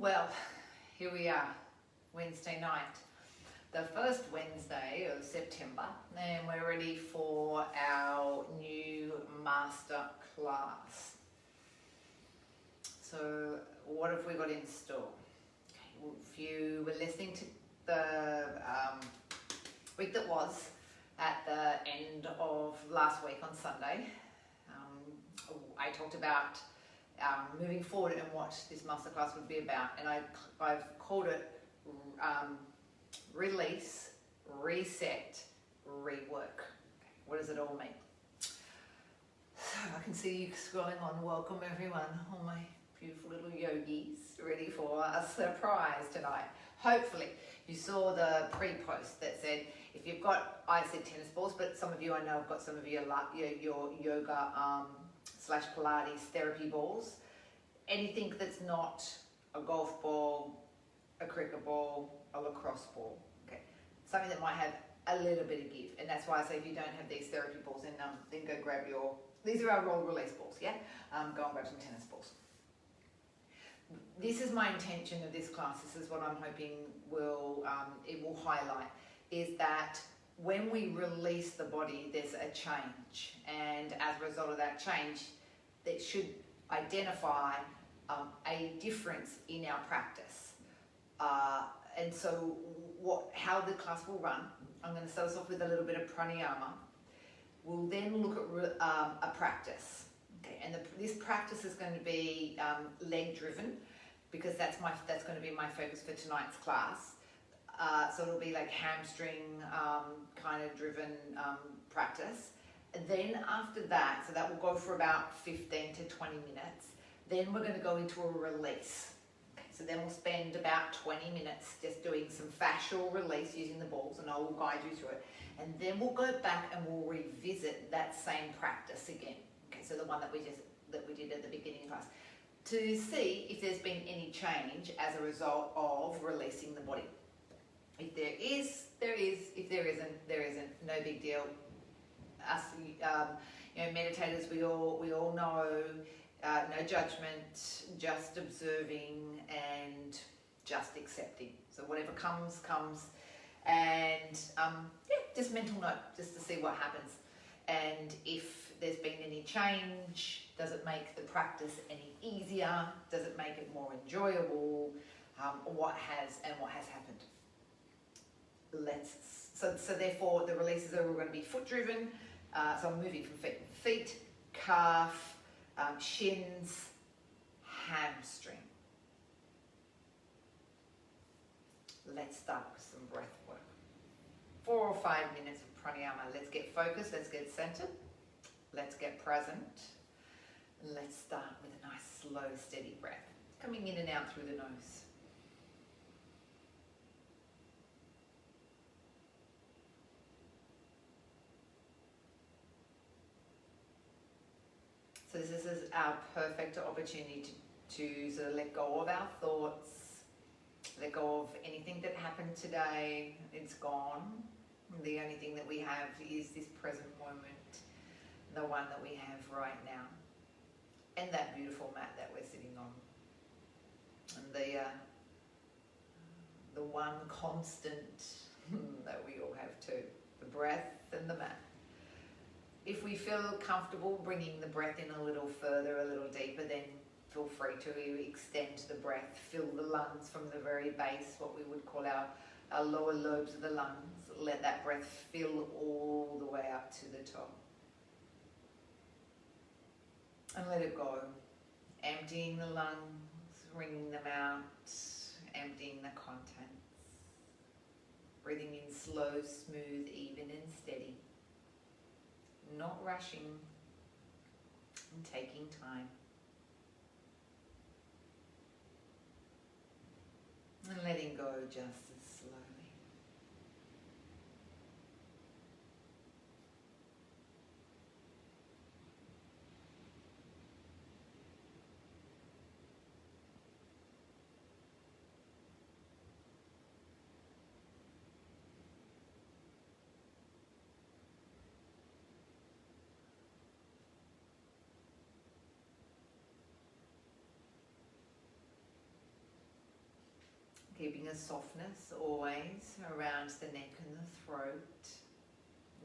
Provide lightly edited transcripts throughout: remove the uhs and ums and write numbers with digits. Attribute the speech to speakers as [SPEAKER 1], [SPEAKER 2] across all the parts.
[SPEAKER 1] Well, here we are, Wednesday night, the first Wednesday of September, and we're ready for our new master class. So what have we got in store? If you were listening to the week that was at the end of last week on Sunday, I talked about moving forward and what this masterclass would be about, and I've called it release, reset, rework. What does it all mean? So I can see you scrolling on. Welcome everyone, all my beautiful little yogis, ready for a surprise tonight. Hopefully you saw the pre-post that said, if you've got, I said tennis balls, but some of you, I know have got some of your yoga slash Pilates therapy balls. Anything that's not a golf ball, a cricket ball, a lacrosse ball. Okay, something that might have a little bit of give, and that's why I say if you don't have these therapy balls, then go grab your. These are our roll release balls. Yeah, go and grab some tennis balls. This is my intention of this class. This is what I'm hoping it will highlight, is that when we release the body, there's a change, and as a result of that change, that should identify a difference in our practice. And so how the class will run, I'm going to start us off with a little bit of pranayama. We'll then look at a practice. Okay, and this practice is going to be leg driven, because that's going to be my focus for tonight's class. So it'll be like hamstring kind of driven practice. And then after that, so that will go for about 15 to 20 minutes. Then we're going to go into a release. Okay, so then we'll spend about 20 minutes just doing some fascial release using the balls, and I will guide you through it. And then we'll go back and we'll revisit that same practice again. Okay, so the one that we did at the beginning of class, to see if there's been any change as a result of releasing the body. If there is, there is. If there isn't, there isn't. No big deal. Us, meditators, we all know, no judgment, just observing and just accepting. So whatever comes, and just mental note, just to see what happens. And if there's been any change, does it make the practice any easier? Does it make it more enjoyable? What has happened? So therefore the releases are all going to be foot driven. So I'm moving from feet, calf, shins, hamstring. Let's start with some breath work. 4 or 5 minutes of pranayama. Let's get focused, let's get centered, let's get present. And let's start with a nice slow, steady breath, coming in and out through the nose. So this is our perfect opportunity to sort of let go of our thoughts, let go of anything that happened today. It's gone. The only thing that we have is this present moment, the one that we have right now, and that beautiful mat that we're sitting on. And the one constant that we all have too, the breath and the mat. If we feel comfortable bringing the breath in a little further, a little deeper, then feel free to extend the breath. Fill the lungs from the very base, what we would call our lower lobes of the lungs. Let that breath fill all the way up to the top. And let it go. Emptying the lungs, wringing them out, emptying the contents. Breathing in slow, smooth, even and steady. Not rushing, and taking time. And letting go just as slowly. keeping a softness always around the neck and the throat.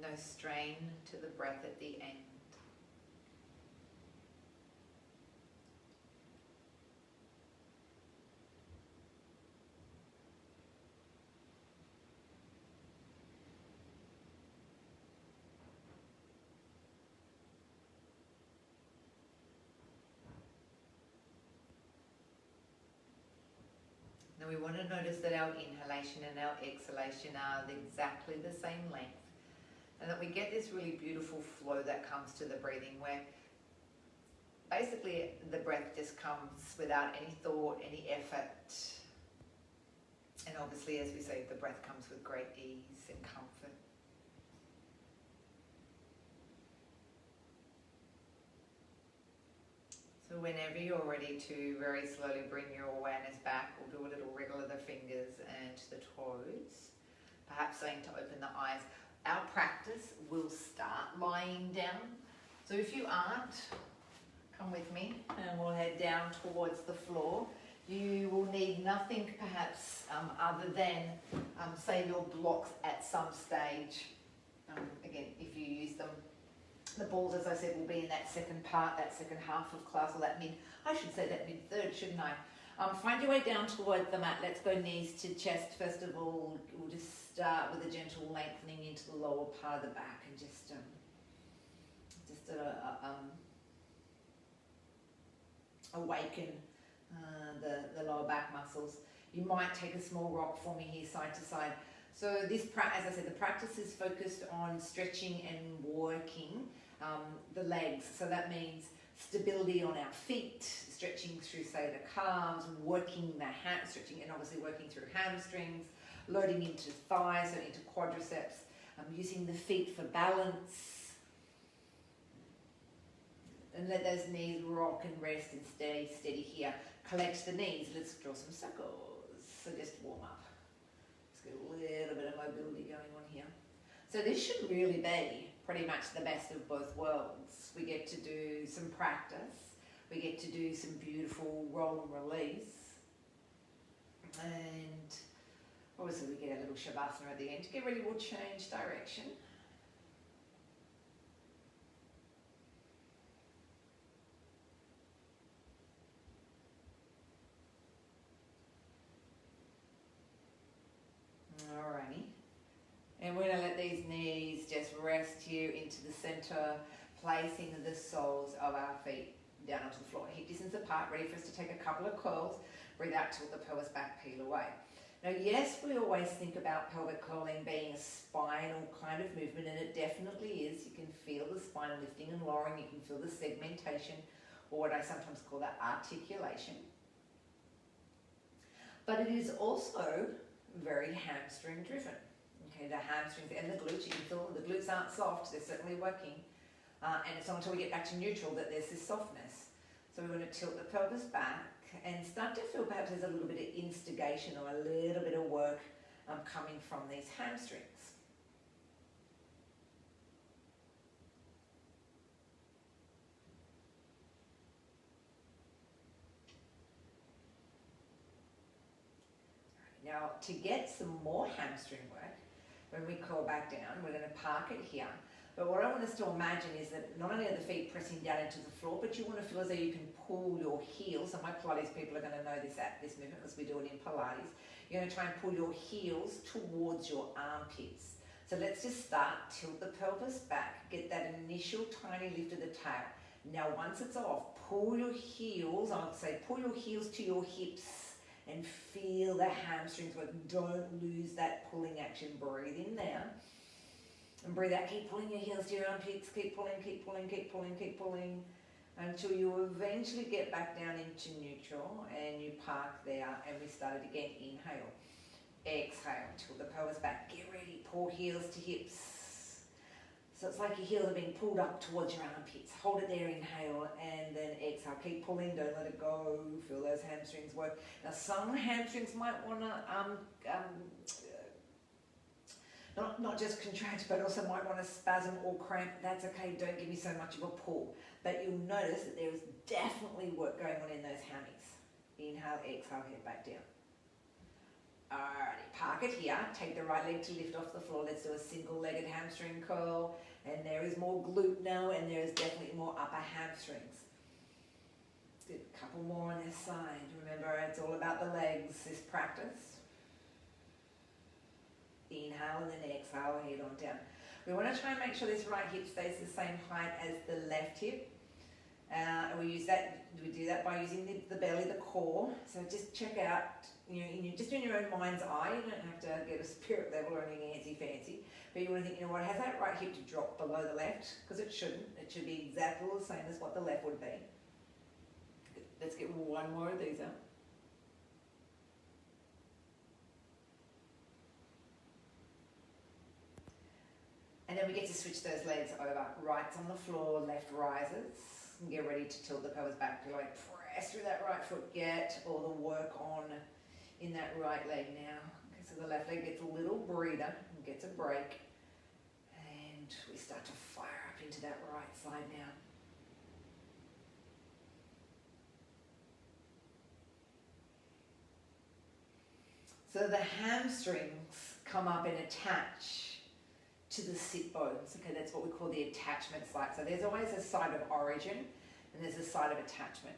[SPEAKER 1] No strain to the breath at the end. Now we want to notice that our inhalation and our exhalation are exactly the same length, and that we get this really beautiful flow that comes to the breathing, where basically the breath just comes without any thought, any effort. And obviously, as we say, the breath comes with great ease and comfort. So whenever you're ready to very slowly bring your awareness back, we'll do a little wriggle of the fingers and the toes, perhaps starting to open the eyes. Our practice will start lying down. So if you aren't, come with me and we'll head down towards the floor. You will need nothing perhaps other than, say, your blocks at some stage. Again, if you use them. The balls, as I said, will be in that second part, that second half of class, or that mid-third, shouldn't I? Find your way down toward the mat. Let's go knees to chest. First of all, we'll just start with a gentle lengthening into the lower part of the back and just awaken the lower back muscles. You might take a small rock for me here, side to side. So this, as I said, the practice is focused on stretching and working the legs. So that means stability on our feet, stretching through, say, the calves, working the stretching and obviously working through hamstrings, loading into thighs, so into quadriceps, using the feet for balance. And let those knees rock and rest and steady here. Collect the knees. Let's draw some circles. So just warm up. Let's get a little bit of mobility going on here. So this should really be pretty much the best of both worlds. We get to do some practice. We get to do some beautiful roll and release. And obviously we get a little shavasana at the end. Get ready, we'll change direction. Alrighty. And we're going to let these knees just rest here into the center, placing the soles of our feet down onto the floor. Hip distance apart, ready for us to take a couple of curls. Breathe out, tilt the pelvis back, peel away. Now, yes, we always think about pelvic curling being a spinal kind of movement, and it definitely is. You can feel the spine lifting and lowering. You can feel the segmentation, or what I sometimes call that articulation. But it is also very hamstring driven. Okay, the hamstrings and the glutes, you can feel the glutes aren't soft, they're certainly working. And it's not until we get back to neutral that there's this softness. So we want to tilt the pelvis back and start to feel perhaps there's a little bit of instigation or a little bit of work coming from these hamstrings. Now, to get some more hamstring work, when we curl back down, we're going to park it here. But what I want us to imagine is that not only are the feet pressing down into the floor, but you want to feel as though you can pull your heels. And my Pilates people are going to know this movement because we do it in Pilates. You're going to try and pull your heels towards your armpits. So let's just start, tilt the pelvis back, get that initial tiny lift of the tail. Now once it's off, pull your heels, I would say pull your heels to your hips and feel the hamstrings work. Don't lose that pulling action. Breathe in there. And breathe out. Keep pulling your heels to your armpits. Keep pulling, keep pulling, keep pulling, keep pulling. Until you eventually get back down into neutral and you park there and we start it again. Inhale. Exhale. Tilt the pelvis back. Get ready. Pull heels to hips. So it's like your heels are being pulled up towards your armpits. Hold it there, inhale, and then exhale. Keep pulling, don't let it go. Feel those hamstrings work. Now some hamstrings might want to, not just contract, but also might want to spasm or cramp. That's okay, don't give me so much of a pull. But you'll notice that there is definitely work going on in those hammies. Inhale, exhale, head back down. Alrighty, park it here. Take the right leg to lift off the floor. Let's do a single-legged hamstring curl. And there is more glute now, and there is definitely more upper hamstrings. Good, a couple more on this side. Remember, it's all about the legs, this practice. Inhale and then exhale, head on down. We want to try and make sure this right hip stays the same height as the left hip. We do that by using the belly, the core. So just check out, just in your own mind's eye. You don't have to get a spirit level or anything fancy. But you want to think, has that right hip to drop below the left? Because it shouldn't. It should be exactly the same as what the left would be. Let's get one more of these out. And then we get to switch those legs over. Right's on the floor, left rises. And get ready to tilt the pelvis back. Like press through that right foot. Get all the work on in that right leg now. Okay, so the left leg gets a little breather and gets a break. And we start to fire up into that right side now. So the hamstrings come up and attach to the sit bones. Okay, that's what we call the attachment site. So there's always a site of origin and there's a site of attachment.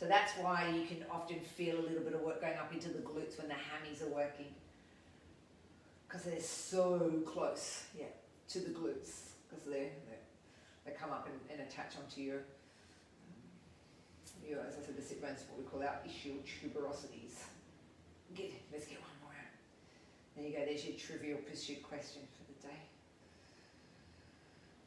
[SPEAKER 1] So that's why you can often feel a little bit of work going up into the glutes when the hammies are working. Because they're so close, to the glutes. Because they come up and attach onto your, as I said, the sit bones, what we call our ischial tuberosities. Good, let's get one more out. There you go, there's your trivial pursuit question for the day.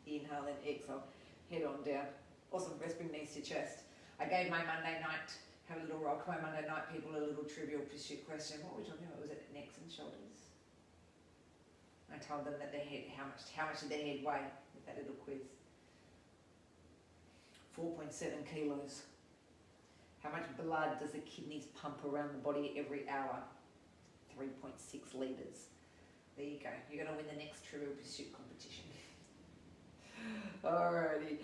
[SPEAKER 1] Inhale and exhale, head on down. Awesome, rest bring knees to chest. I gave my Monday night, have a little rock, my Monday night people a little trivial pursuit question. What were we talking about? Was it necks and shoulders? I told them that their head, how much did their head weigh with that little quiz? 4.7 kilos. How much blood does the kidneys pump around the body every hour? 3.6 litres. There you go. You're going to win the next trivial pursuit competition. Alrighty.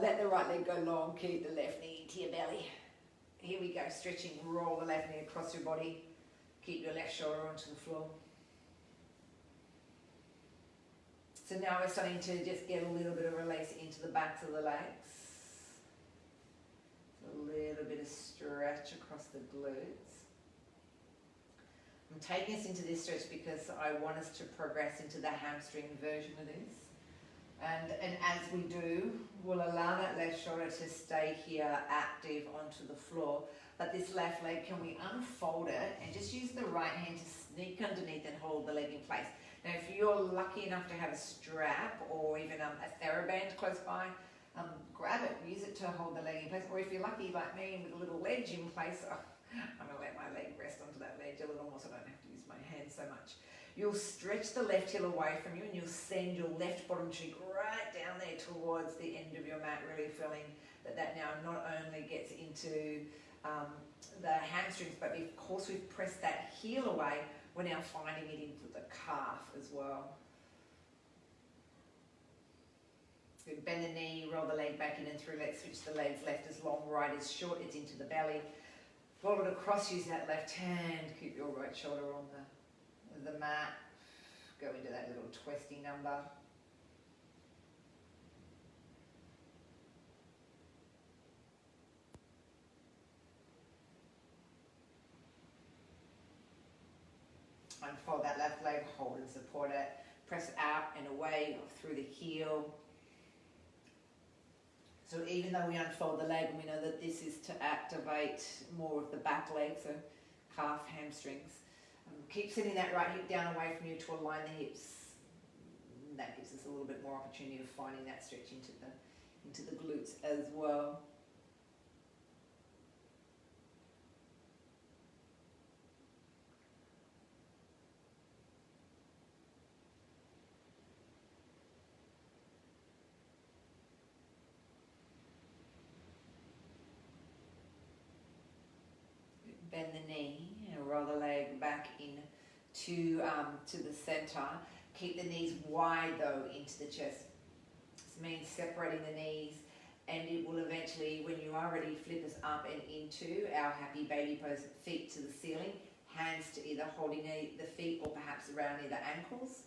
[SPEAKER 1] Let the right leg go long. Keep the left knee to your belly. Here we go. Stretching. Roll the left knee across your body. Keep your left shoulder onto the floor. So now we're starting to just get a little bit of release into the backs of the legs. A little bit of stretch across the glutes. I'm taking us into this stretch because I want us to progress into the hamstring version of this. And as we do, we'll allow that left shoulder to stay here active onto the floor. But this left leg, can we unfold it and just use the right hand to sneak underneath and hold the leg in place? Now, if you're lucky enough to have a strap or even a TheraBand close by, grab it, use it to hold the leg in place. Or if you're lucky like me with a little ledge in place, I'm going to let my leg rest onto that ledge a little more so I don't have to use my hands so much. You'll stretch the left heel away from you and you'll send your left bottom cheek right down there towards the end of your mat, really feeling that now not only gets into the hamstrings, but because we've pressed that heel away, we're now finding it into the calf as well. Good. Bend the knee, roll the leg back in and through. Let's switch the legs. Left is long, right is short. It's into the belly. Fold it across, use that left hand. Keep your right shoulder on the mat. Go into that little twisty number. Unfold that left leg, hold and support it. Press out and away through the heel. So even though we unfold the leg, we know that this is to activate more of the back leg, so calf, hamstrings. Keep sitting that right hip down away from you to align the hips. And that gives us a little bit more opportunity of finding that stretch into the glutes as well. Bend the knee and roll the leg back in to the center. Keep the knees wide though into the chest. This means separating the knees and it will eventually, when you are ready, flip us up and into our happy baby pose, feet to the ceiling, hands to either holding the feet or perhaps around either ankles,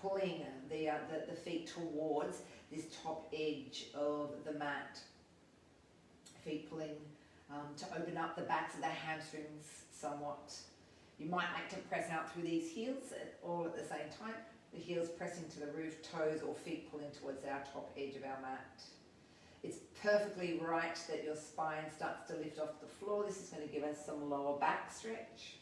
[SPEAKER 1] pulling the feet towards this top edge of the mat. Feet pulling to open up the backs of the hamstrings somewhat. You might like to press out through these heels all at the same time. The heels pressing to the roof, toes or feet pulling towards our top edge of our mat. It's perfectly right that your spine starts to lift off the floor. This is going to give us some lower back stretch.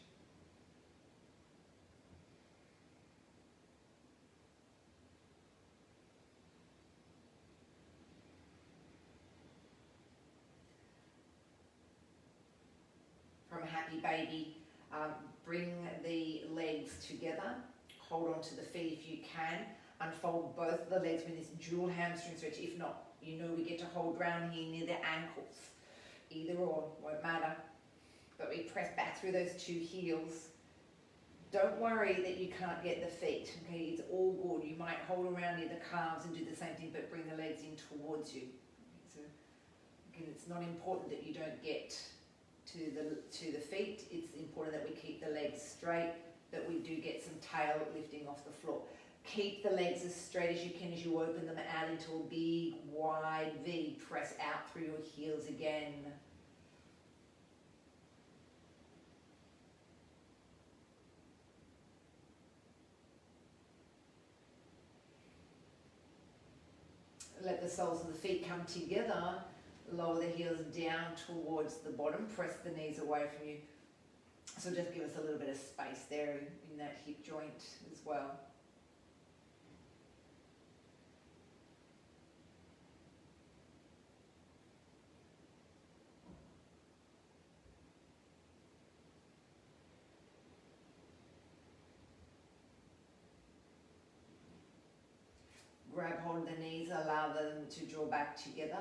[SPEAKER 1] From a happy baby, bring the legs together. Hold on to the feet if you can. Unfold both the legs with this dual hamstring stretch. If not, you know we get to hold round here near the ankles. Either or, won't matter. But we press back through those two heels. Don't worry that you can't get the feet, okay? It's all good. You might hold around near the calves and do the same thing, but bring the legs in towards you. So, again, it's not important that you don't get to the feet. It's important that we keep the legs straight, that we do get some tail lifting off the floor. Keep the legs as straight as you can as you open them out into a big, wide V. Press out through your heels again. Let the soles of the feet come together. Lower the heels down towards the bottom. Press the knees away from you. So just give us a little bit of space there in that hip joint as well. Grab hold of the knees, allow them to draw back together.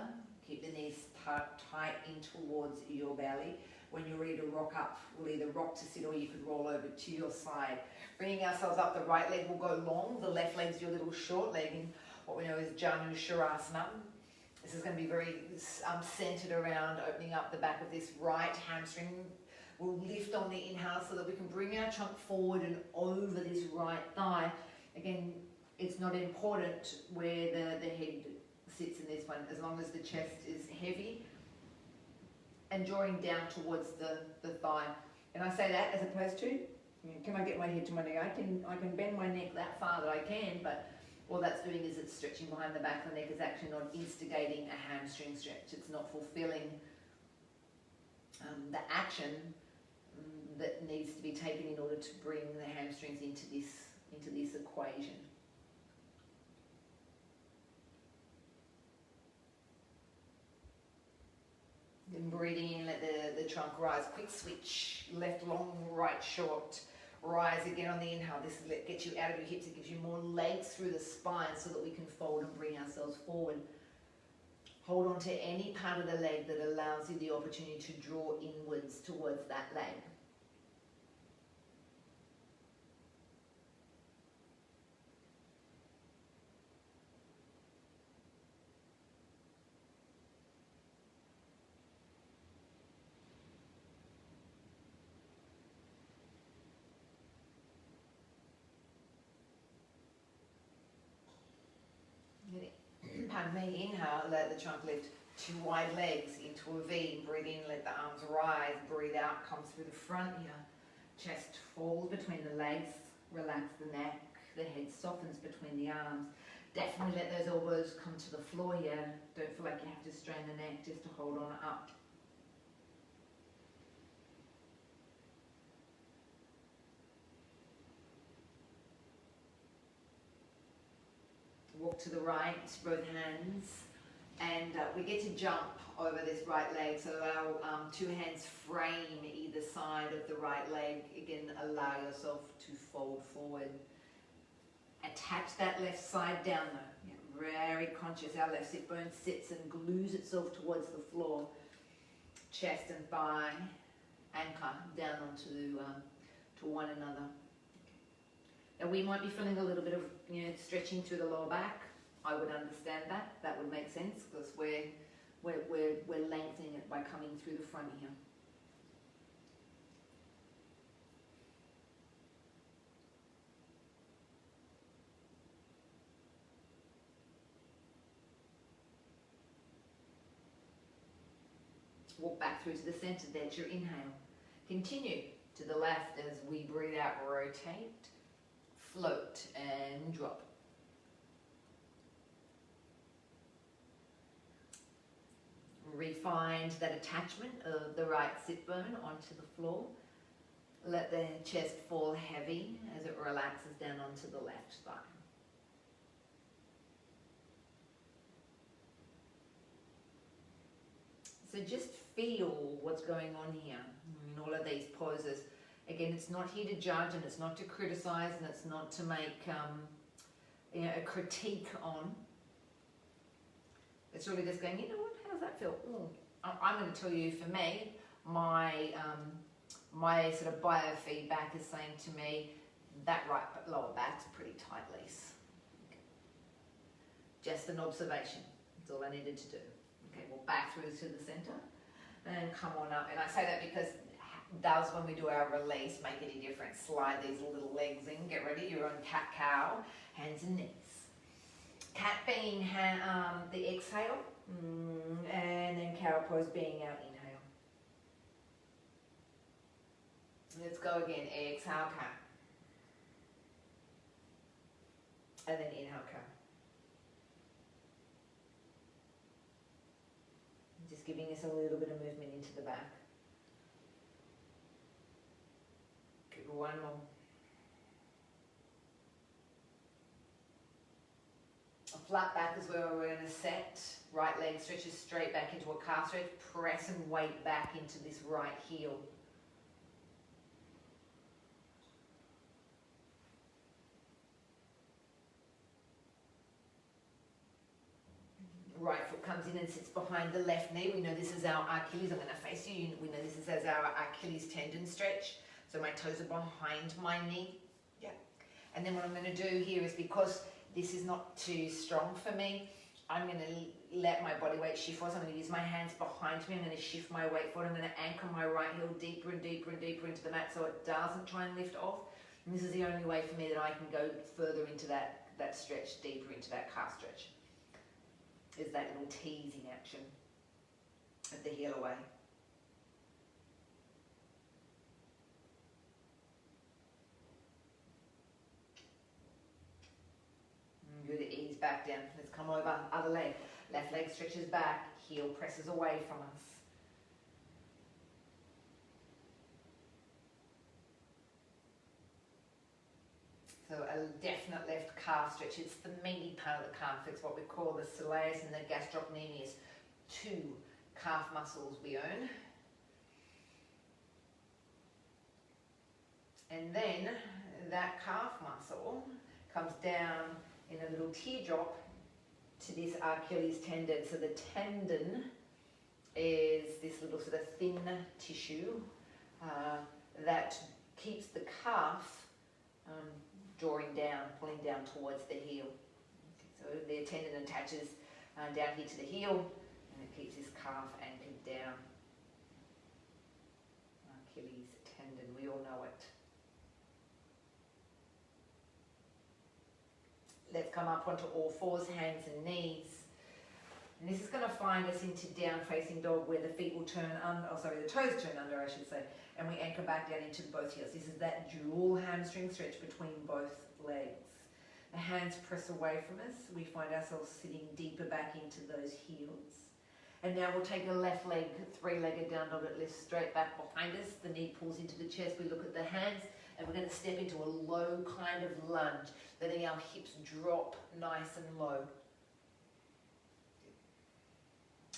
[SPEAKER 1] Keep the knees tight in towards your belly. When you're ready to rock up, we'll either rock to sit or you could roll over to your side. Bringing ourselves up, the right leg will go long, the left leg's your little short leg in what we know as Janu Shavasana. This is going to be very centered around opening up the back of this right hamstring. We'll lift on the inhale so that we can bring our trunk forward and over this right thigh. Again, it's not important where the head sits in this one, as long as the chest is heavy and drawing down towards the thigh. And I say that as opposed to, can I get my head to my neck? I can bend my neck that far that I can, but all that's doing is it's stretching behind the back of the neck. Is actually not instigating a hamstring stretch. It's not fulfilling the action that needs to be taken in order to bring the hamstrings into this equation. Then breathing in, let the trunk rise. Quick switch, left long, right short. Rise again on the inhale. This gets you out of your hips. It gives you more legs through the spine so that we can fold and bring ourselves forward. Hold on to any part of the leg that allows you the opportunity to draw inwards towards that leg. Pardon me, inhale, let the trunk lift. Two wide legs into a V. Breathe in, let the arms rise. Breathe out, come through the front here. Chest falls between the legs. Relax the neck. The head softens between the arms. Definitely let those elbows come to the floor here. Don't feel like you have to strain the neck just to hold on up. Walk to the right, both hands, and we get to jump over this right leg. So our two hands frame either side of the right leg. Again, allow yourself to fold forward. Attach that left side down though. Yeah, very conscious. Our left sit bone sits and glues itself towards the floor. Chest and thigh anchor down onto to one another. Now we might be feeling a little bit of stretching through the lower back. I would understand that. That would make sense because we're lengthening it by coming through the front here. Walk back through to the center. That's your inhale. Continue to the left as we breathe out, rotate, float, and drop. Refind that attachment of the right sit bone onto the floor. Let the chest fall heavy as it relaxes down onto the left thigh. So just feel what's going on here in all of these poses. Again, it's not here to judge, and it's not to criticize, and it's not to make a critique on. It's really just going, you know what, how does that feel? I'm going to tell you, for me, my sort of biofeedback is saying to me, that right lower back's pretty tight lease. Okay. Just an observation. That's all I needed to do. Okay, we'll back through to the center and come on up. And I say that because does, when we do our release, make any difference? Slide these little legs in. Get ready. You're on cat-cow, hands and knees. Cat being the exhale, and then cow pose being our inhale. Let's go again. Exhale, cat. And then inhale, cow. Just giving us a little bit of movement into the back. Good, one more. A flat back is where we're going to set. Right leg stretches straight back into a calf stretch. Press and weight back into this right heel. Right foot comes in and sits behind the left knee. We know this is our Achilles. I'm going to face you. We know this is as our Achilles tendon stretch. So my toes are behind my knee. Yeah. And then what I'm going to do here is, because this is not too strong for me, I'm going to let my body weight shift forward. So I'm going to use my hands behind me. I'm going to shift my weight forward. I'm going to anchor my right heel deeper and deeper and deeper into the mat so it doesn't try and lift off. And this is the only way for me that I can go further into that stretch, deeper into that calf stretch. Is that little teasing action of the heel away. Good, ease back down. Let's come over, other leg. Left leg stretches back, heel presses away from us. So a definite left calf stretch. It's the meaty part of the calf. It's what we call the soleus and the gastrocnemius. Two calf muscles we own. And then that calf muscle comes down in a little teardrop to this Achilles tendon. So the tendon is this little sort of thin tissue that keeps the calf drawing down, pulling down towards the heel. So the tendon attaches down here to the heel, and it keeps this calf anchored down. Achilles tendon, we all know it. Let's come up onto all fours, hands and knees. And this is going to find us into down facing dog, where the feet will turn under, the toes turn under, I should say, and we anchor back down into both heels. This is that dual hamstring stretch between both legs. The hands press away from us. We find ourselves sitting deeper back into those heels. And now we'll take the left leg, three-legged down dog. It lifts straight back behind us. The knee pulls into the chest. We look at the hands, and we're going to step into a low kind of lunge, letting our hips drop nice and low.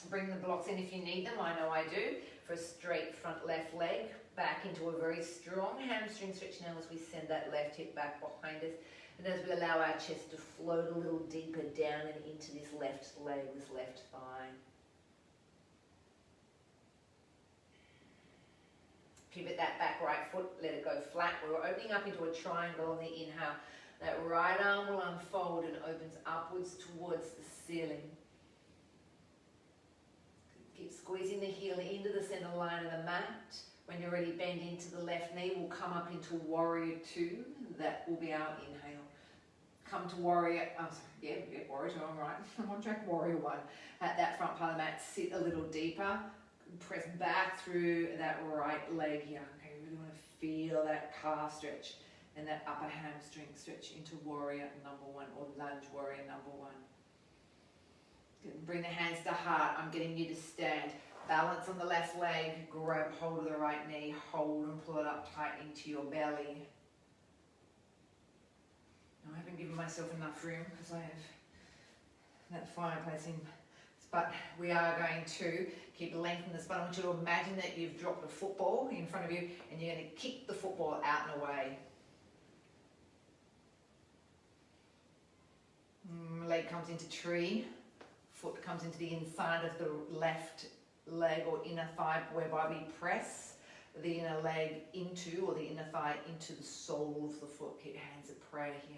[SPEAKER 1] Bring the blocks in if you need them. I know I do. For a straight front left leg, back into a very strong hamstring stretch now as we send that left hip back behind us. And as we allow our chest to float a little deeper down and into this left leg, this left thigh. Pivot that back right foot, let it go flat. We're opening up into a triangle on the inhale. That right arm will unfold and opens upwards towards the ceiling. Keep squeezing the heel into the center line of the mat. When you're ready, bend into the left knee. We'll come up into Warrior 2. That will be our inhale. Come to Warrior, Warrior 2, I'm right. I'm on track, Warrior 1. At that front part of the mat, sit a little deeper. Press back through that right leg here. Okay, you really want to feel that calf stretch and that upper hamstring stretch into Warrior number 1 or Lunge Warrior number 1. Good. Bring the hands to heart. I'm getting you to stand. Balance on the left leg. Grab hold of the right knee. Hold and pull it up tight into your belly. I haven't given myself enough room because I have that fireplace in. But we are going to keep lengthening the spine. I want you to imagine that you've dropped a football in front of you and you're going to kick the football out and away. Leg comes into tree. Foot comes into the inside of the left leg or inner thigh, whereby we press the inner leg into, or the inner thigh into the sole of the foot. Keep your hands at prayer here.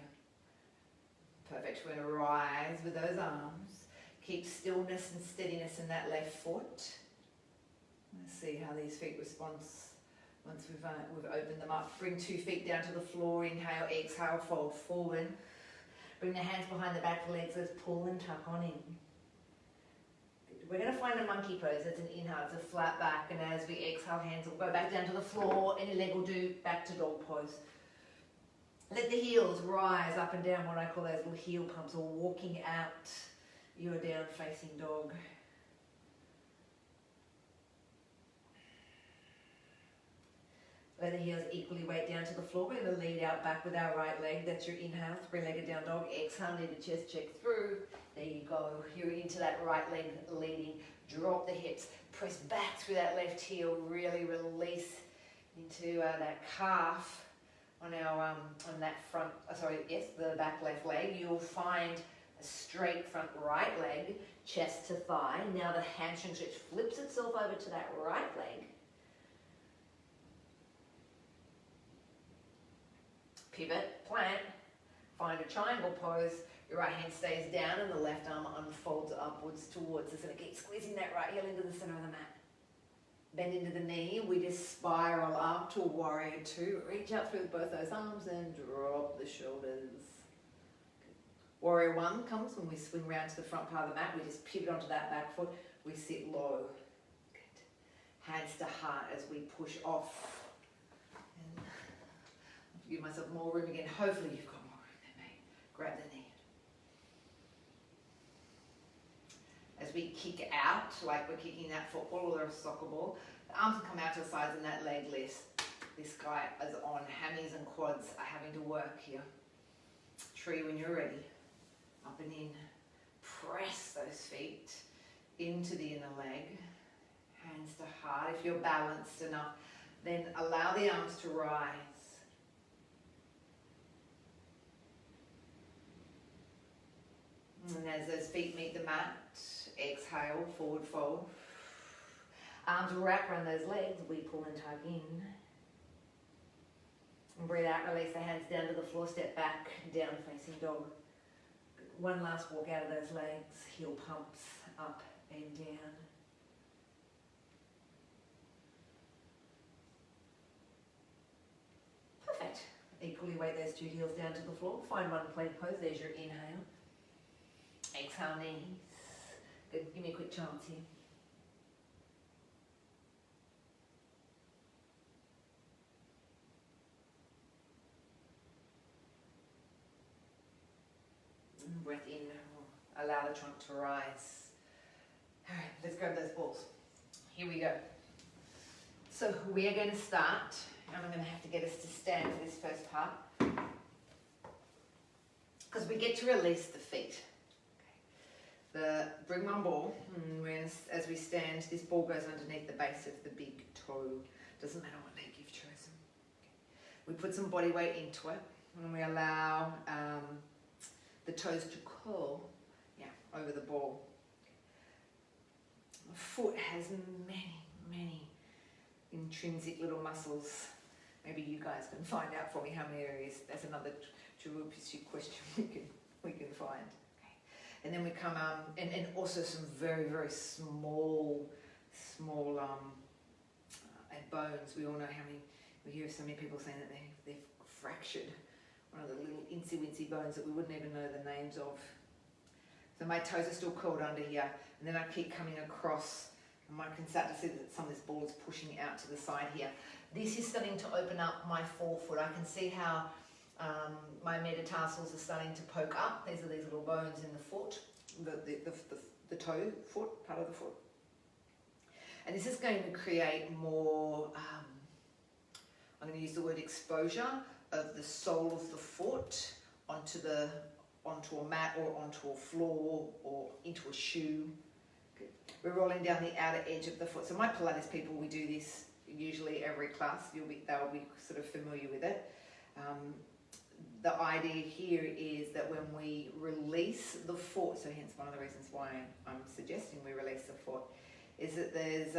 [SPEAKER 1] Perfect. We're going to rise with those arms. Keep stillness and steadiness in that left foot. Let's see how these feet respond once we've opened them up. Bring 2 feet down to the floor. Inhale, exhale, fold forward. Bring the hands behind the back of the legs. Let's pull and tuck on in. We're going to find a monkey pose. That's an inhale. It's a flat back. And as we exhale, hands will go back down to the floor. Any leg will do back to dog pose. Let the heels rise up and down, what I call those little heel pumps, or walking out your down facing dog. Let the heels equally weight down to the floor. We're going to lead out back with our right leg. That's your inhale, 3-legged down dog. Exhale, knee to chest, check through. There you go. You're into that right leg leading. Drop the hips. Press back through that left heel. Really release into that calf on our on that front. The back left leg. You'll find a straight front right leg, chest to thigh. Now the hamstring stretch flips itself over to that right leg. Pivot, plant, find a triangle pose. Your right hand stays down and the left arm unfolds upwards towards us. And keep squeezing that right heel into the center of the mat. Bend into the knee. We just spiral up to a Warrior 2. Reach out through both those arms and drop the shoulders. Warrior 1 comes when we swing around to the front part of the mat. We just pivot onto that back foot. We sit low. Good. Hands to heart as we push off. And give myself more room again. Hopefully you've got more room than me. Grab the knee. As we kick out, like we're kicking that football or a soccer ball, the arms will come out to the sides and that leg lifts. This guy is on. Hammies and quads are having to work here. Tree when you're ready. Up and in. Press those feet into the inner leg. Hands to heart. If you're balanced enough, then allow the arms to rise. And as those feet meet the mat, exhale, forward fold. Arms wrap around those legs, we pull and tug in. And breathe out, release the hands down to the floor, step back, down facing dog. One last walk out of those legs, heel pumps up and down. Perfect. Equally weight those 2 heels down to the floor. Find one plank pose, there's your inhale. Exhale, knees. Good, give me a quick chance here. Breath in, allow the trunk to rise. All right, let's grab those balls. Here we go. So we are going to start, and I'm going to have to get us to stand for this first part, because we get to release the feet. Bring one ball, and as we stand, this ball goes underneath the base of the big toe. Doesn't matter what leg you've chosen. We put some body weight into it, and we allow the toes to curl, over the ball. The foot has many intrinsic little muscles. Maybe you guys can find out for me how many areas. That's another trivial question we can find. Okay. And then we come and also some very, very small and bones. We all know how many, we hear so many people saying that they've fractured one of the little incy-wincy bones that we wouldn't even know the names of. So my toes are still curled under here, and then I keep coming across, and I can start to see that some of this ball is pushing out to the side here. This is starting to open up my forefoot. I can see how my metatarsals are starting to poke up. These are these little bones in the foot, the toe foot, part of the foot. And this is going to create more, I'm going to use the word exposure of the sole of the foot onto a mat or onto a floor or into a shoe. Good. We're rolling down the outer edge of the foot. So my Pilates people, we do this usually every class. They'll be sort of familiar with it. The idea here is that when we release the foot, so hence one of the reasons why I'm suggesting we release the foot, is that there's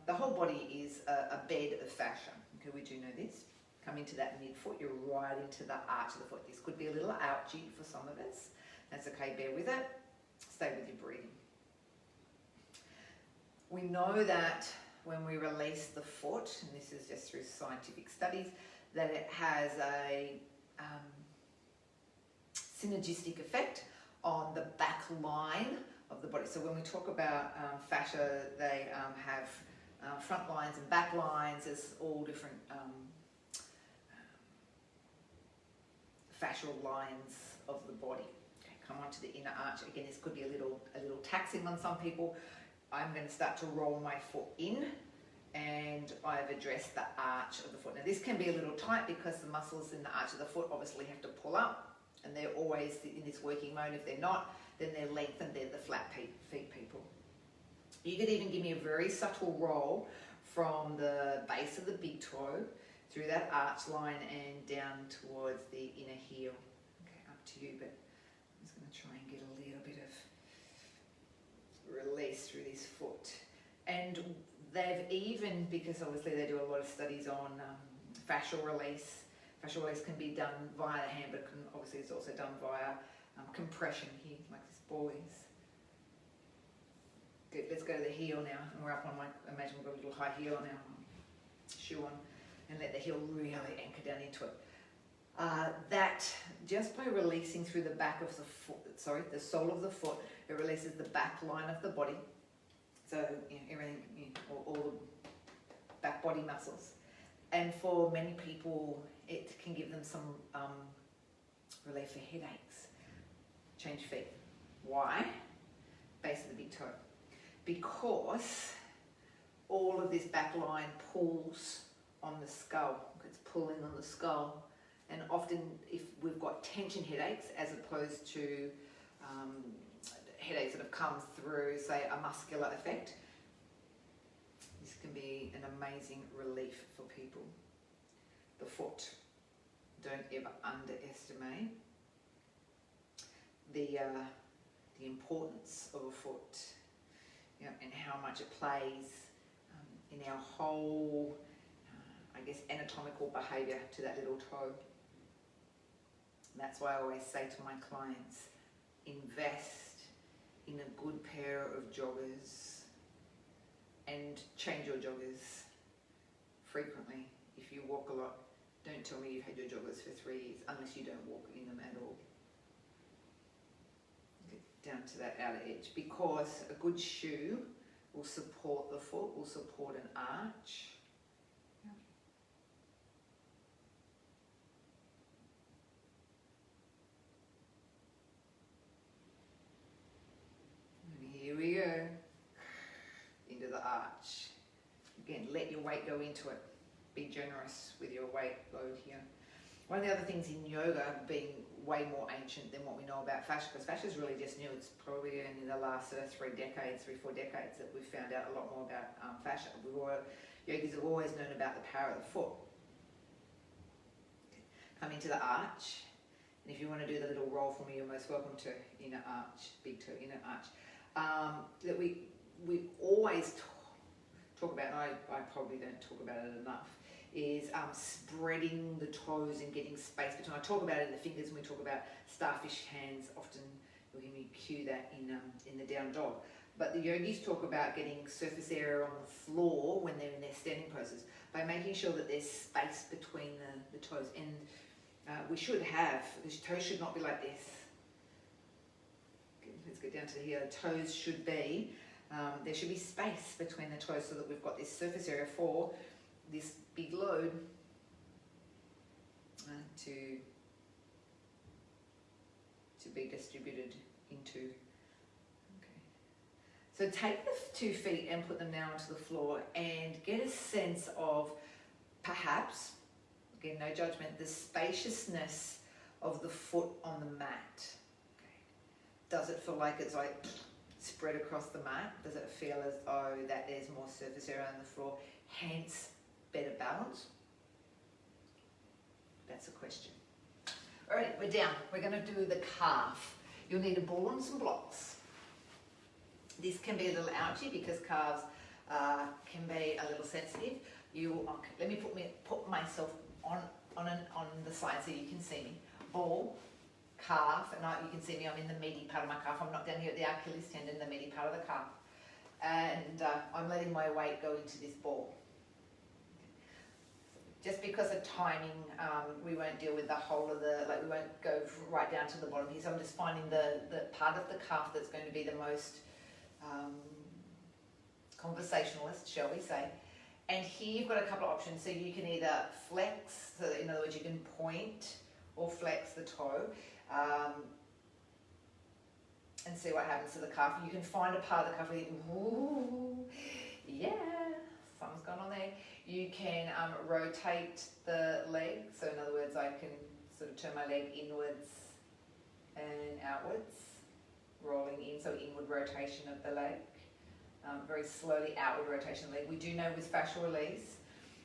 [SPEAKER 1] the whole body is a bed of fascia. Okay, we do know this. Come into that midfoot, you're right into the arch of the foot. This could be a little ouchy for some of us. That's okay, bear with it. Stay with your breathing. We know that when we release the foot, and this is just through scientific studies, that it has a synergistic effect on the back line of the body. So when we talk about fascia, they have front lines and back lines. There's all different fascial lines of the body. Okay, come on to the inner arch. Again, this could be a little taxing on some people. I'm going to start to roll my foot in, and I've addressed the arch of the foot. Now this can be a little tight because the muscles in the arch of the foot obviously have to pull up, and they're always in this working mode. If they're not, then they're lengthened. They're the flat feet people. You could even give me a very subtle roll from the base of the big toe through that arch line and down towards the inner heel. Okay, up to you, but I'm just going to try and get a little bit of release through this foot. And they've even, because obviously they do a lot of studies on fascial release. Fascial release can be done via the hand, but obviously it's also done via compression here, like this ball is. Good, let's go to the heel now. And we're up on imagine we've got a little high heel on our shoe on, and let the heel really anchor down into it. That, just by releasing through the back of the foot, the sole of the foot, it releases the back line of the body. So, everything, all the back body muscles. And for many people, it can give them some relief for headaches. Change feet. Why? Base of the big toe. Because all of this back line pulls on the skull. It's pulling on the skull. And often if we've got tension headaches as opposed to headaches that have come through, say, a muscular effect, this can be an amazing relief for people. The foot. Don't ever underestimate the importance of a foot, and how much it plays in our whole, I guess, anatomical behaviour to that little toe. And that's why I always say to my clients, invest in a good pair of joggers and change your joggers frequently. If you walk a lot, don't tell me you've had your joggers for 3 years unless you don't walk in them at all. Get down to that outer edge, because a good shoe will support the foot, will support an arch. And here we go, into the arch. Again, let your weight go into it. Be generous with your weight load here. One of the other things in yoga being way more ancient than what we know about fascia, because fascia is really just new. It's probably in the last 3, 4 decades that we've found out a lot more about fascia. Yogis have always known about the power of the foot. Come into the arch, and if you want to do the little roll for me, you're most welcome to. Inner arch, big toe, inner arch. That we always talk about, and I probably don't talk about it enough, is spreading the toes and getting space between. I talk about it in the fingers when we talk about starfish hands. Often you'll hear me cue that in the down dog. But the yogis talk about getting surface area on the floor when they're in their standing poses by making sure that there's space between the toes. And we should have, the toes should not be like this. Let's get down to here. The toes should be, there should be space between the toes so that we've got this surface area for this big load to be distributed into. Okay. So take the 2 feet and put them now onto the floor and get a sense of perhaps, again, no judgment, the spaciousness of the foot on the mat. Okay. Does it feel like it's like spread across the mat? Does it feel as though that there's more surface area on the floor, hence better balance? That's a question. All right, we're down. We're going to do the calf. You'll need a ball and some blocks. This can be a little ouchy because calves can be a little sensitive. Let me put myself on the side so you can see me. Ball, calf, and you can see me. I'm in the meaty part of my calf. I'm not down here at the Achilles tendon, the meaty part of the calf, and I'm letting my weight go into this ball. Just because of timing, we won't deal with the whole of we won't go right down to the bottom here. So I'm just finding the part of the calf that's going to be the most conversationalist, shall we say. And here you've got a couple of options. So you can either flex, so in other words, you can point or flex the toe and see what happens to the calf. You can find a part of the calf where you can, ooh, yeah, something's going on there. You can rotate the leg. So in other words, I can sort of turn my leg inwards and outwards, rolling in, so inward rotation of the leg. Very slowly outward rotation of the leg. We do know with fascial release,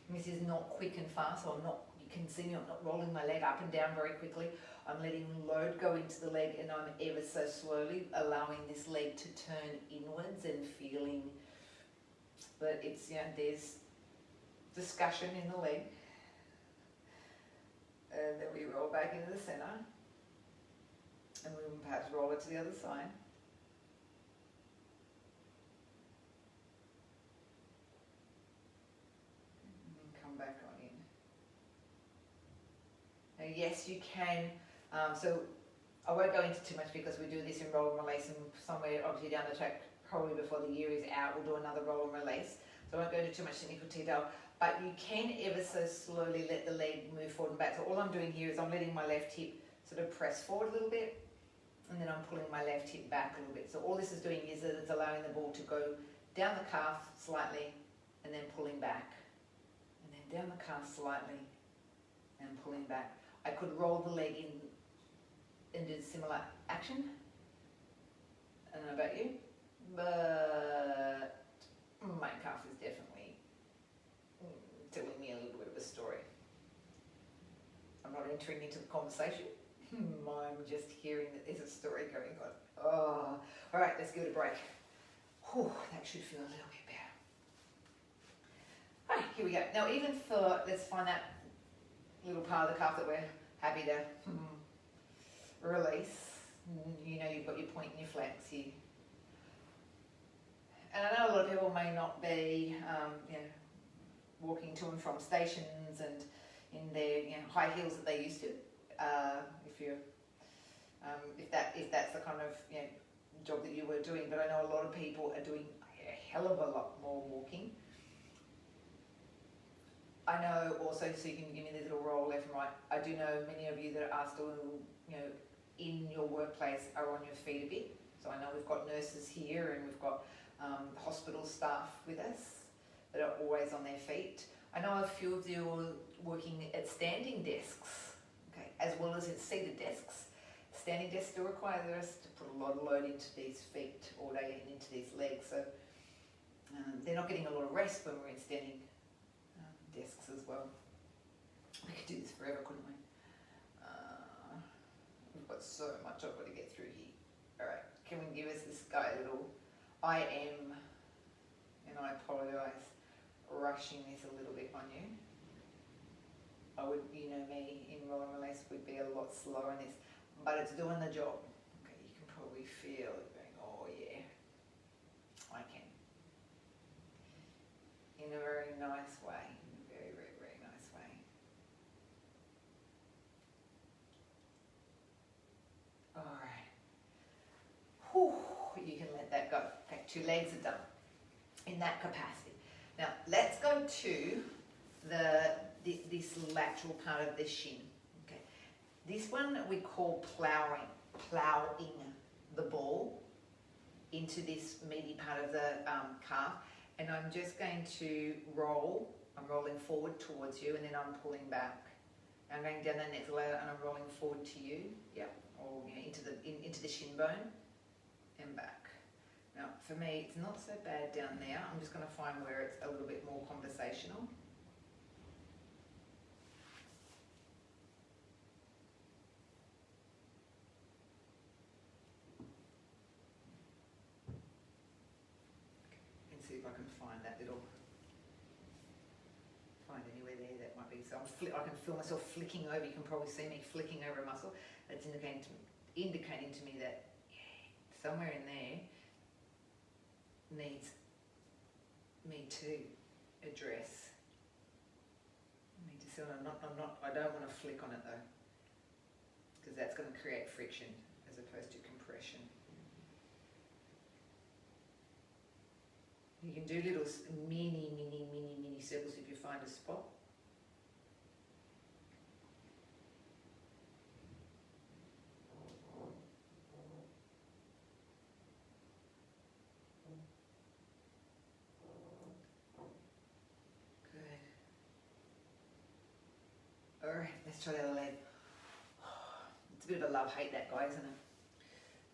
[SPEAKER 1] this is not quick and fast, so you can see me, I'm not rolling my leg up and down very quickly. I'm letting load go into the leg and I'm ever so slowly allowing this leg to turn inwards and feeling that it's, there's discussion in the leg. And then we roll back into the center. And we perhaps roll it to the other side. And come back on in. Now, yes, you can. So I won't go into too much because we do this in roll and release, and somewhere obviously down the track, probably before the year is out, we'll do another roll and release. So I won't go into too much technical detail, but you can ever so slowly let the leg move forward and back. So all I'm doing here is I'm letting my left hip sort of press forward a little bit, and then I'm pulling my left hip back a little bit. So all this is doing is that it's allowing the ball to go down the calf slightly, and then pulling back, and then down the calf slightly, and pulling back. I could roll the leg in and do similar action. I don't know about you, but my calf is definitely telling me a little bit of a story. I'm not entering into the conversation. I'm just hearing that there's a story going on. Oh, all right, let's give it a break. Whew, that should feel a little bit better. All right, here we go. Now, even for, let's find that little part of the calf that we're happy to release. You've got your point and your flex here. And I know a lot of people may not be, walking to and from stations and in their high heels that they used to. If that's the kind of job that you were doing, but I know a lot of people are doing a hell of a lot more walking. I know also, so you can give me this little roll left and right, I do know many of you that are still, in your workplace are on your feet a bit. So I know we've got nurses here and we've got hospital staff with us that are always on their feet. I know a few of you are working at standing desks, okay, as well as at seated desks. Standing desks do require us to put a lot of load into these feet all day and into these legs, so they're not getting a lot of rest when we're in standing desks as well. We could do this forever, couldn't we? We've got so much I've got to get through here. All right, can we give us this guy a little I am, and I apologise, rushing this a little bit on you. I would, you know me, in roll and release would be a lot slower in this, but it's doing the job. Okay, you can probably feel it going, oh yeah, I can. In a very nice way, in a very, very, very nice way. All right. Whew, you can let that go. Okay, 2 legs are done in that capacity. Now, let's go to this lateral part of the shin. Okay, this one we call plowing the ball into this meaty part of the calf, and I'm just going to roll. I'm rolling forward towards you, and then I'm pulling back. I'm going down the next ladder, and I'm rolling forward to you. Yep, or you know, into the shin bone and back. Now, for me, it's not so bad down there. I'm just going to find where it's a little bit more conversational. And see if I can find anywhere there that might be. So I can feel myself flicking over. You can probably see me flicking over a muscle. That's indicating to me that somewhere in there needs me to address. I don't want to flick on it though, because that's going to create friction as opposed to compression. You can do little mini circles if you find a spot. Alright, let's try the other leg. It's a bit of a love-hate, that guy, isn't it?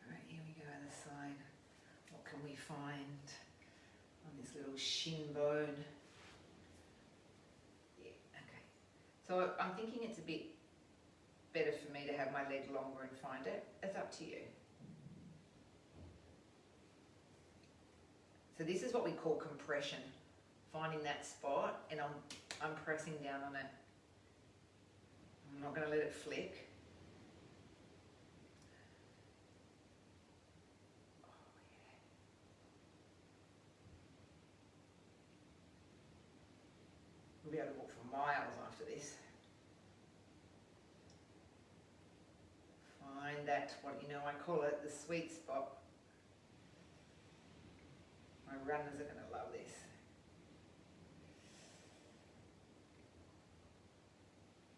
[SPEAKER 1] Alright, here we go, other side. What can we find on this little shin bone? Yeah, okay. So I'm thinking it's a bit better for me to have my leg longer and find it. It's up to you. So this is what we call compression. Finding that spot, and I'm pressing down on it. I'm not going to let it flick. Oh, yeah. We'll be able to walk for miles after this. Find that, I call it the sweet spot. My runners are going to love this.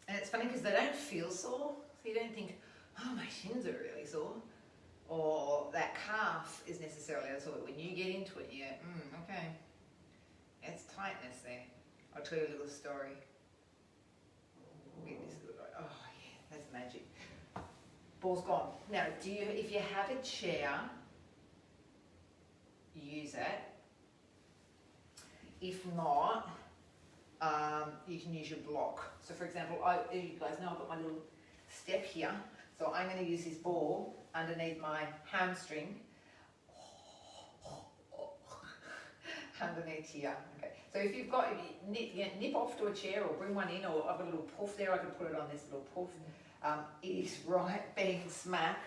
[SPEAKER 1] And it's funny because they don't feel sore, so you don't think, oh, my shins are really sore, or that calf is necessarily sore. When you get into it, you go, okay, it's tightness there. I'll tell you a little story. Get this good, oh yeah, that's magic. Ball's gone. Now, if you have a chair, use it. If not, you can use your block. So for example, you guys know I've got my little step here. So I'm going to use this ball underneath my hamstring. Underneath here. Okay. So if you nip off to a chair or bring one in, or I've got a little puff there, I can put it on this little puff. It is right bang smack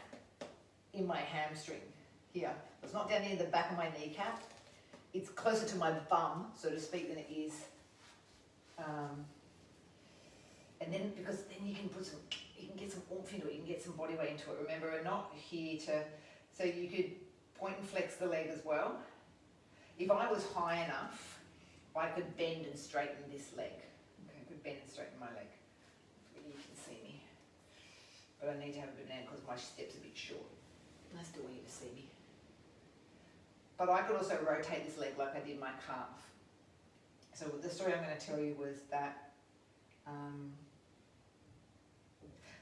[SPEAKER 1] in my hamstring here. It's not down near the back of my kneecap. It's closer to my bum, so to speak, than it is. And then, because then you can get some oomph into it, you can get some body weight into it. Remember, we're not here so you could point and flex the leg as well. If I was high enough, I could bend and straighten this leg. Okay, I could bend and straighten my leg. You can see me. But I need to have a banana because my step's a bit short. And I still want you to see me. But I could also rotate this leg like I did my calf. So the story I'm going to tell you was that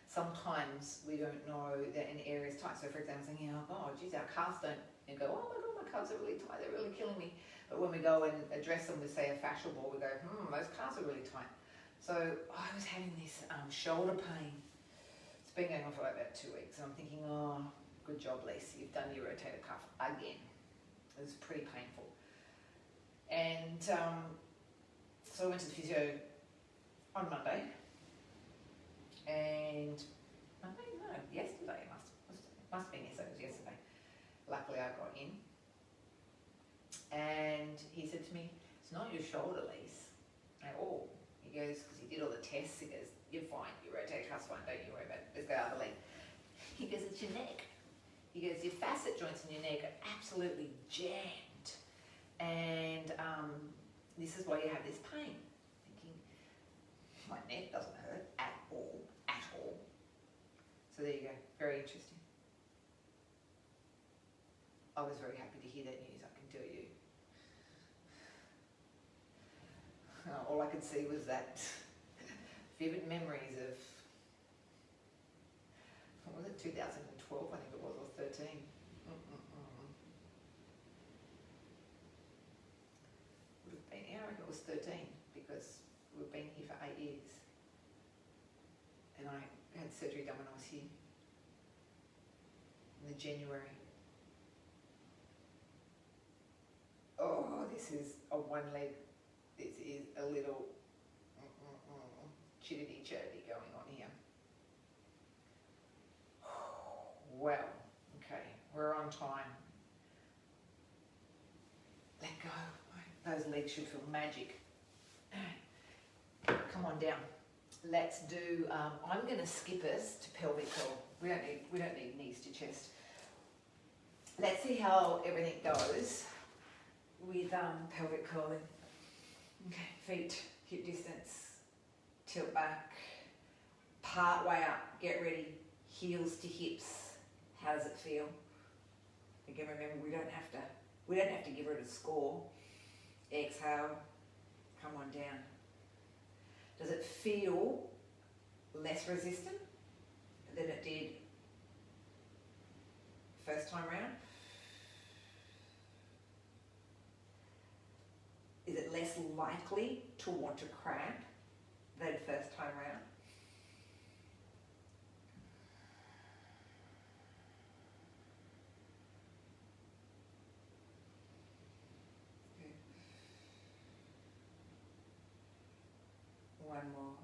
[SPEAKER 1] sometimes we don't know that an area is tight. So for example, saying, oh God, geez, our calves don't, and go, oh my God, my calves are really tight, they're really killing me. But when we go and address them with, say, a fascial ball, we go, those calves are really tight. So I was having this shoulder pain. It's been going on for like about 2 weeks. And I'm thinking, oh, good job, Lisa, you've done your rotator cuff again. It was pretty painful. And so I went to the physio on Monday, and I don't know, yesterday must have been yesterday. It was yesterday. Luckily, I got in, and he said to me, "It's not your shoulder, Lise." At all. He goes, because he did all the tests. He goes, "You're fine. You rotate trust fine. Don't you worry about it. Let's go other leg." He goes, "It's your neck." He goes, "Your facet joints in your neck are absolutely jammed, and this is why you have this pain." Thinking, my neck doesn't hurt at all, at all. So there you go. Very interesting. I was very happy to hear that news, I can tell you. All I could see was that vivid memories of, what was it, 2012, I think it was, or 13. Would have been, yeah, I reckon it was 13, because we've been here for 8 years. And I had surgery done when I was here, in the January. Oh, this is a one leg. This is a little chitty going on here. Well, okay, we're on time. Let go. Those legs should feel magic. Come on down. Let's do. I'm going to skip us to pelvic curl. We don't need knees to chest. Let's see how everything goes with pelvic curling. Okay, feet hip distance, tilt back, part way up, get ready, heels to hips. How does it feel? Again, remember, we don't have to give it a score. Exhale, come on down. Does it feel less resistant than it did first time round? Is it less likely to want to cramp than first time round? Okay. One more.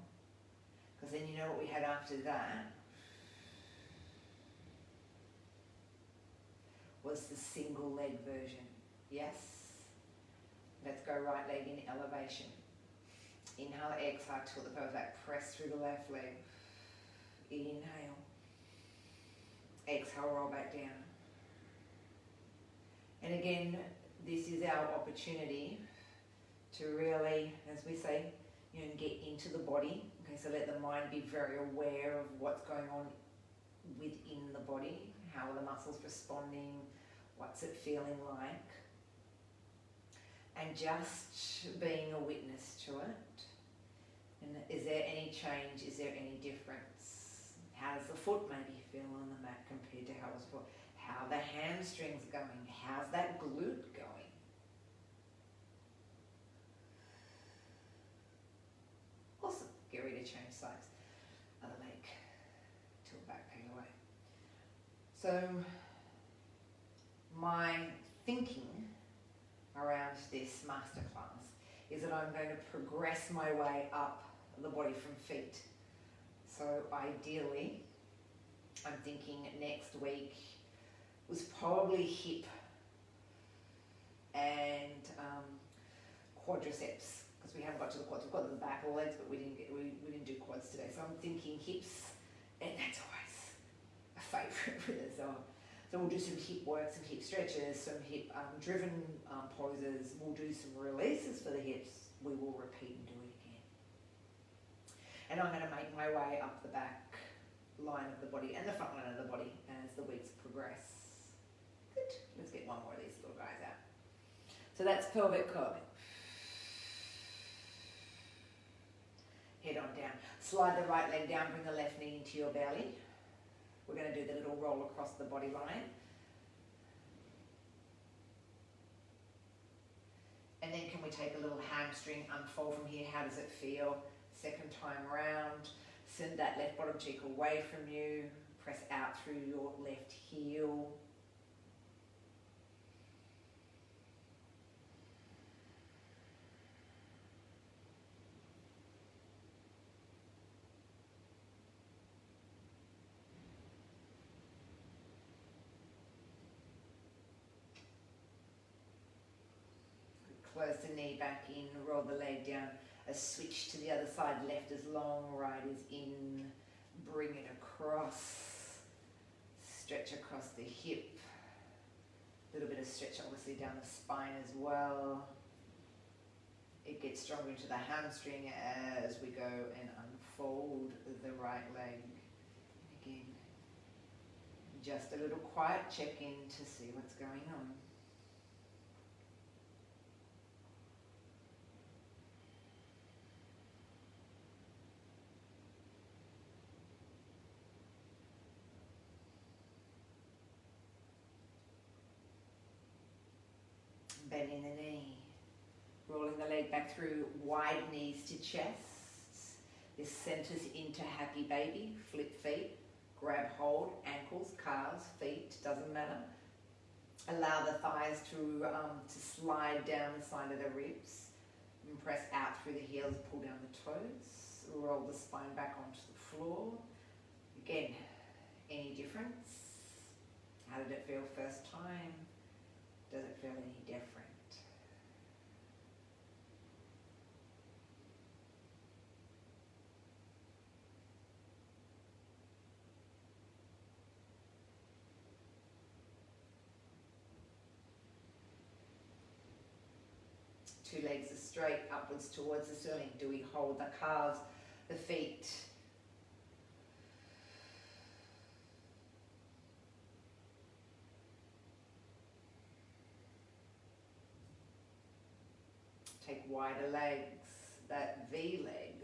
[SPEAKER 1] Because then you know what we had after that was the single leg version. Yes? Let's go right leg in elevation. Inhale, exhale, tilt the pelvis back, press through the left leg. Inhale. Exhale, roll back down. And again, this is our opportunity to really, as we say, get into the body. Okay, so let the mind be very aware of what's going on within the body. How are the muscles responding? What's it feeling like? And just being a witness to it. And is there any change? Is there any difference? How does the foot maybe feel on the mat compared to how it was before? How are the hamstrings going? How's that glute going? Awesome. Get ready to change sides. Other leg. Tilt back, peg away. So, my thinking around this masterclass is that I'm going to progress my way up the body from feet. So ideally, I'm thinking next week was probably hip and quadriceps, because we haven't got to the quads. We've got the back of the legs, but we didn't do quads today. So I'm thinking hips, and that's always a favourite with us. So we'll do some hip work, some hip stretches, some hip driven poses. We'll do some releases for the hips. We will repeat and do it again. And I'm going to make my way up the back line of the body and the front line of the body as the weeks progress. Good. Let's get one more of these little guys out. So that's pelvic curling. Head on down. Slide the right leg down, bring the left knee into your belly. We're going to do the little roll across the body line. And then can we take a little hamstring, unfold from here? How does it feel? Second time round. Send that left bottom cheek away from you. Press out through your left heel. towards the knee, back in, roll the leg down, a switch to the other side, left is long, right is in, bring it across, stretch across the hip, a little bit of stretch obviously down the spine as well. It gets stronger into the hamstring as we go and unfold the right leg. And again, just a little quiet check-in to see what's going on. Bending the knee, rolling the leg back through, wide knees to chest. This centers into happy baby, flip feet, grab hold, ankles, calves, feet, doesn't matter. Allow the thighs to slide down the side of the ribs, and press out through the heels, pull down the toes, roll the spine back onto the floor. Again, any difference? How did it feel first time? Does it feel any different? Two legs are straight, upwards towards the ceiling. Do we hold the calves, the feet? Take wider legs, that V leg.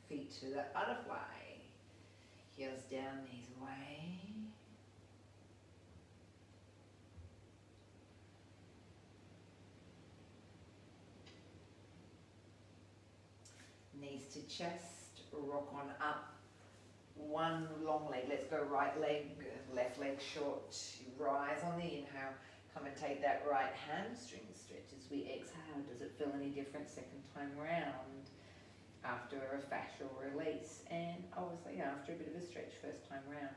[SPEAKER 1] Feet to the butterfly. Heels down, knees away. Knees to chest, rock on up. One long leg, let's go right leg, left leg short. Rise on the inhale. Come and take that right hamstring stretch as we exhale. Does it feel any different second time round? After a fascial release, and obviously after a bit of a stretch first time round.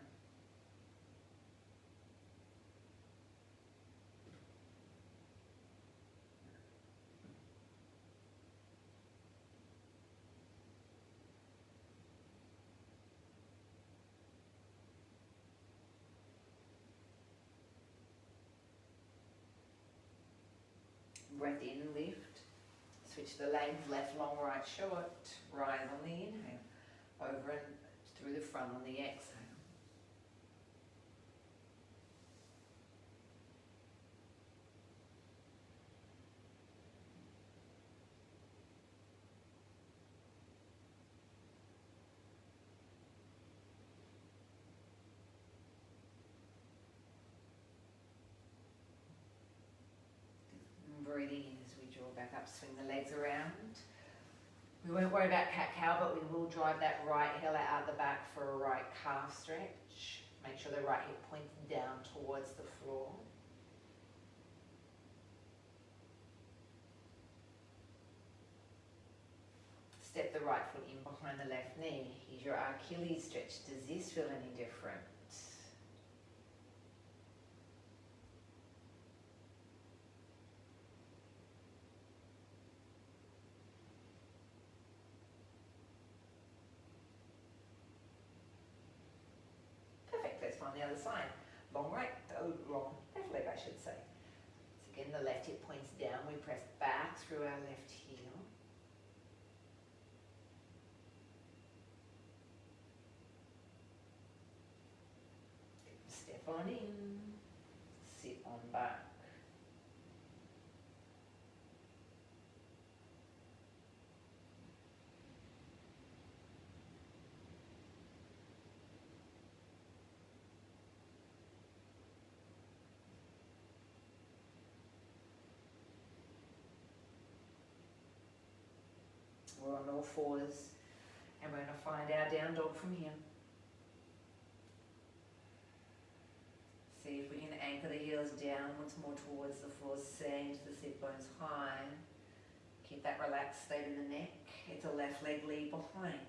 [SPEAKER 1] Breath in, lift. Switch the legs, left long, right short. Rise on the inhale. Over and through the front on the exhale. And breathing in as we draw back up, swing the legs around. We won't worry about cat-cow, but we will drive that right heel out the back for a right calf stretch. Make sure the right hip points down towards the floor. Step the right foot in behind the left knee. Here's your Achilles stretch. Does this feel any different? On the other side, long right, long left leg I should say. So again the left hip points down, we press back through our left heel. Step on in, sit on back. We're on all fours, and we're going to find our down dog from here. See if we can anchor the heels downwards more towards the floor, send the sit bones high.
[SPEAKER 2] Keep that relaxed state in the neck. It's a left leg lead behind.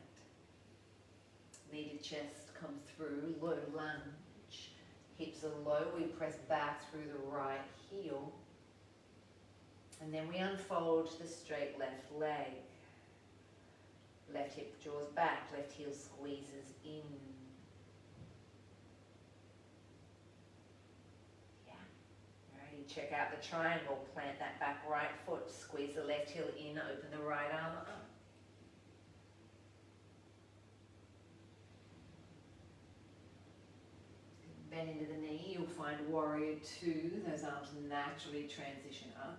[SPEAKER 2] Knee to chest, come through, low lunge. Hips are low, we press back through the right heel. And then we unfold the straight left leg. Left hip draws back, left heel squeezes in. Yeah. Alrighty, check out the triangle. Plant that back right foot. Squeeze the left heel in, open the right arm up. Bend into the knee, you'll find warrior two. Those arms naturally transition up.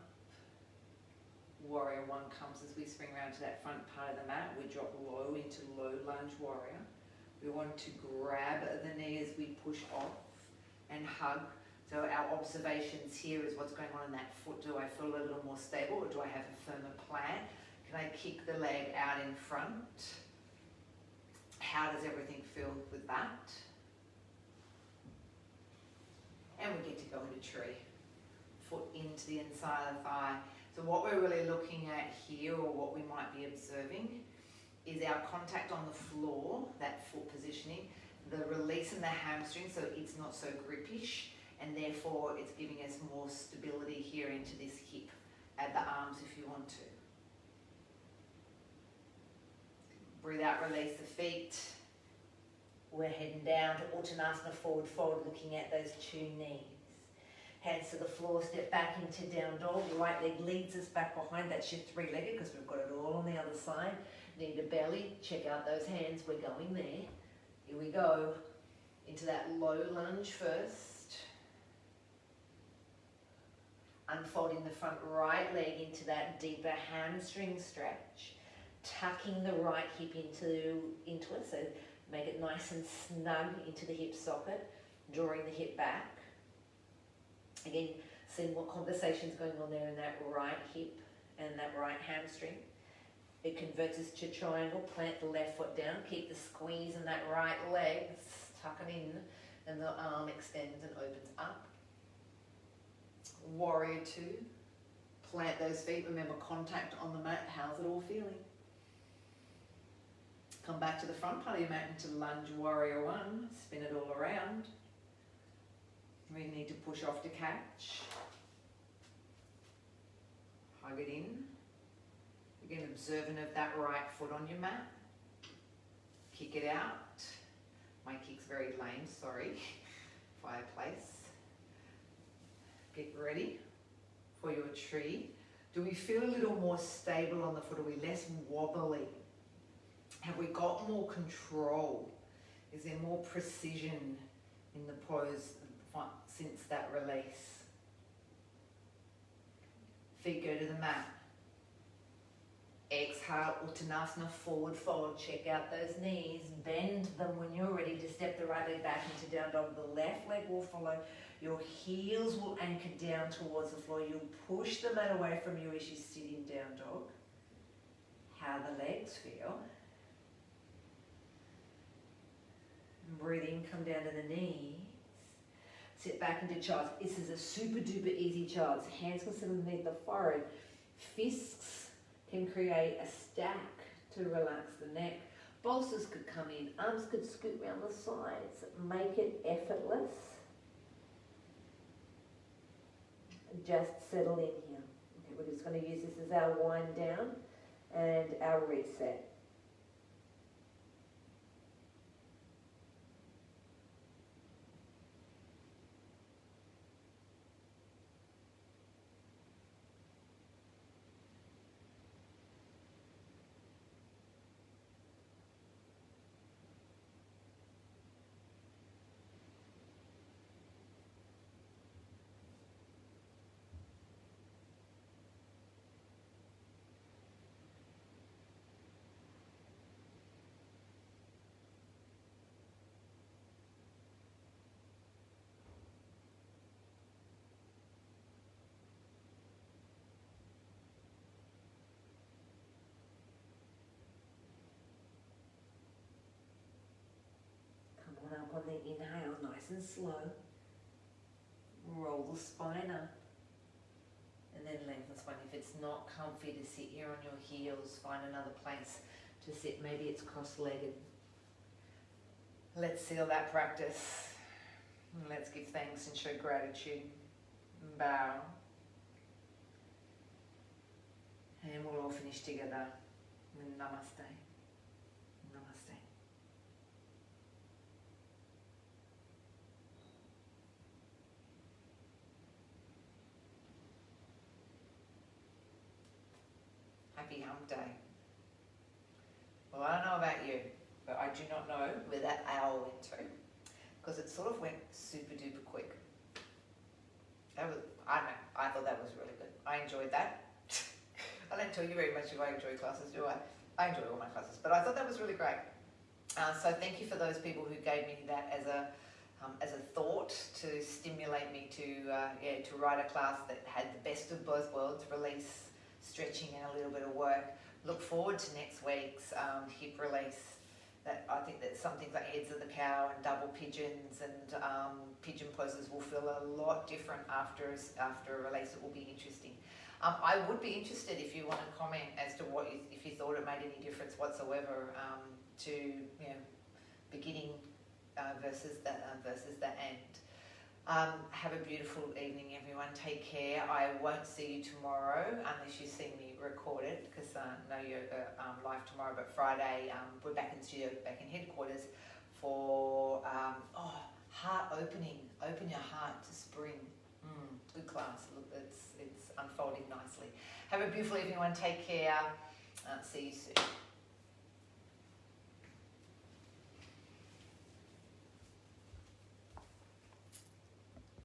[SPEAKER 2] Warrior one comes as we spring around to that front part of the mat. We drop low into low lunge warrior. We want to grab the knee as we push off and hug. So our observations here is what's going on in that foot. Do I feel a little more stable or do I have a firmer plant? Can I kick the leg out in front? How does everything feel with that? And we get to go into tree. Foot into the inside of the thigh. So what we're really looking at here, or what we might be observing, is our contact on the floor, that foot positioning, the release in the hamstring so it's not so grippish, and therefore it's giving us more stability here into this hip. Add the arms if you want to. Breathe out, release the feet. We're heading down to Uttanasana, forward fold, looking at those two knees. Hands to the floor, step back into down dog. Right leg leads us back behind. That's your three-legged because we've got it all on the other side. Knee to belly, check out those hands. We're going there. Here we go. Into that low lunge first. Unfolding the front right leg into that deeper hamstring stretch. Tucking the right hip into it. So make it nice and snug into the hip socket. Drawing the hip back. Again, seeing what conversation's going on there in that right hip and that right hamstring. It converts us to triangle. Plant the left foot down. Keep the squeeze in that right leg. Tuck it in. And the arm extends and opens up. Warrior two. Plant those feet. Remember, contact on the mat. How's it all feeling? Come back to the front part of your mat into lunge warrior one. Spin it all around. We need to push off to catch. Hug it in. Again, observant of that right foot on your mat. Kick it out. My kick's very lame, sorry. Fireplace. Get ready for your tree. Do we feel a little more stable on the foot? Are we less wobbly? Have we got more control? Is there more precision in the pose since that release? Feet go to the mat. Exhale, Uttanasana, forward fold. Check out those knees. Bend them when you're ready to step the right leg back into down dog. The left leg will follow. Your heels will anchor down towards the floor. You'll push the mat away from you as you sit in down dog. How the legs feel. And breathe in, come down to the knees. Sit back into child's. This is a super duper easy child's. Hands can sit underneath the forehead. Fists can create a stack to relax the neck. Bolsters could come in. Arms could scoot around the sides. Make it effortless. Just settle in here. Okay, we're just going to use this as our wind down and our reset. Up on the inhale, nice and slow. Roll the spine up. and then lengthen the spine. If it's not comfy to sit here on your heels, find another place to sit. Maybe it's cross-legged.
[SPEAKER 1] Let's seal that practice. Let's give thanks and show gratitude. Bow. And we'll all finish together. Namaste. Namaste. Happy hump day. Well, I don't know about you, but I do not know where that hour went to, because it sort of went super duper quick. That was, I don't know, I thought that was really good. I enjoyed that. I don't tell you very much if I enjoy classes, do I? I enjoy all my classes, but I thought that was really great. So thank you for those people who gave me that as a thought to stimulate me to write a class that had the best of both worlds, release, stretching, and a little bit of work. Look forward to next week's hip release. That I think that some things like heads of the cow and double pigeons and pigeon poses will feel a lot different after a release. It will be interesting. I would be interested if you want to comment as to if you thought it made any difference whatsoever to beginning versus the end. Have a beautiful evening, everyone. Take care. I won't see you tomorrow unless you see me recorded, because no yoga live tomorrow. But Friday, we're back in the studio, back in headquarters for heart opening. Open your heart to spring. Good class. Look, it's unfolding nicely. Have a beautiful evening, everyone. Take care. See you soon.